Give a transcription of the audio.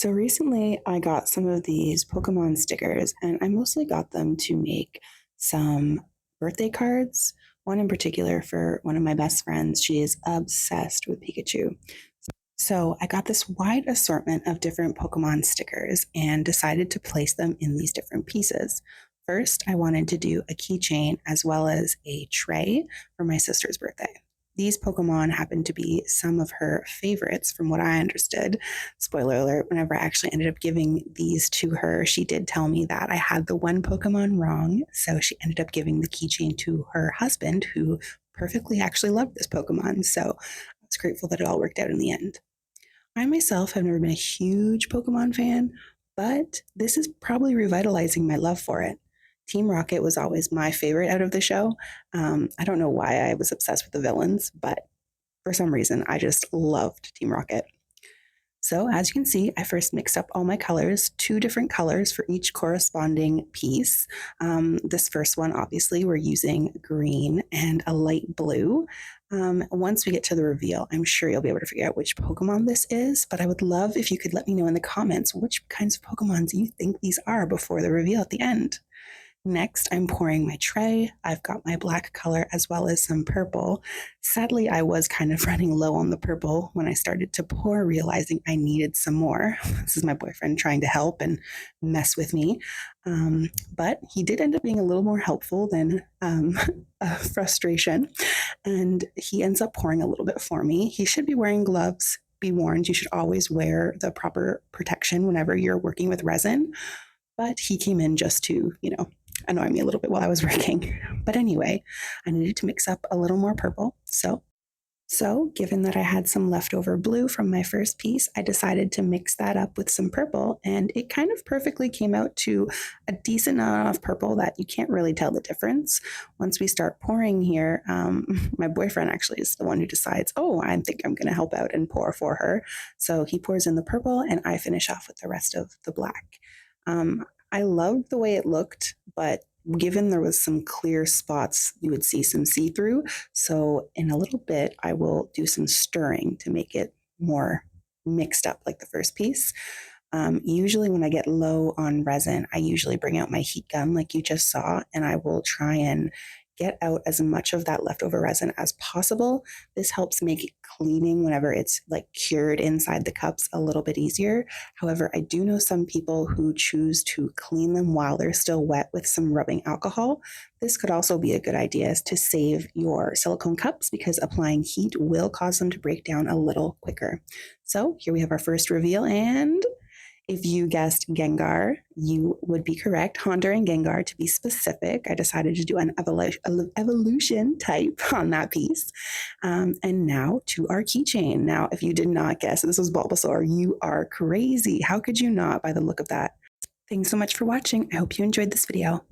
So recently I got some of these Pokemon stickers and I mostly got them to make some birthday cards. One in particular for one of my best friends. She is obsessed with Pikachu. So I got this wide assortment of different Pokemon stickers and decided to place them in these different pieces. First, I wanted to do a keychain as well as a tray for my sister's birthday. These Pokemon happened to be some of her favorites, from what I understood. Spoiler alert, whenever I actually ended up giving these to her, she did tell me that I had the one Pokemon wrong. So she ended up giving the keychain to her husband, who perfectly actually loved this Pokemon. So I was grateful that it all worked out in the end. I myself have never been a huge Pokemon fan, but this is probably revitalizing my love for it. Team Rocket was always my favorite out of the show. I don't know why I was obsessed with the villains, but for some reason, I just loved Team Rocket. So as you can see, I first mixed up all my colors, two different colors for each corresponding piece. This first one, obviously, we're using green and a light blue. Once we get to the reveal, I'm sure you'll be able to figure out which Pokemon this is, but I would love if you could let me know in the comments which kinds of Pokemon you think these are before the reveal at the end. Next, I'm pouring my tray. I've got my black color as well as some purple. Sadly, I was kind of running low on the purple when I started to pour, realizing I needed some more. This is my boyfriend trying to help and mess with me. But he did end up being a little more helpful than frustration. And he ends up pouring a little bit for me. He should be wearing gloves. Be warned, you should always wear the proper protection whenever you're working with resin. But he came in just to, annoy me a little bit while I was working. But anyway, I needed to mix up a little more purple. So given that I had some leftover blue from my first piece, I decided to mix that up with some purple, and it kind of perfectly came out to a decent amount of purple that you can't really tell the difference. Once we start pouring here, my boyfriend actually is the one who decides, oh, I think I'm going to help out and pour for her. So he pours in the purple, and I finish off with the rest of the black. I loved the way it looked, but given there was some clear spots, you would see some see-through. So in a little bit, I will do some stirring to make it more mixed up like the first piece. Usually when I get low on resin, I usually bring out my heat gun like you just saw, and I will try and get out as much of that leftover resin as possible. This helps make cleaning whenever it's like cured inside the cups a little bit easier. However, I do know some people who choose to clean them while they're still wet with some rubbing alcohol. This could also be a good idea to save your silicone cups because applying heat will cause them to break down a little quicker. So here we have our first reveal, and if you guessed Gengar, you would be correct. Haunter and Gengar, to be specific. I decided to do an evolution type on that piece. And now to our keychain. Now, if you did not guess this was Bulbasaur, you are crazy. How could you not by the look of that? Thanks so much for watching. I hope you enjoyed this video.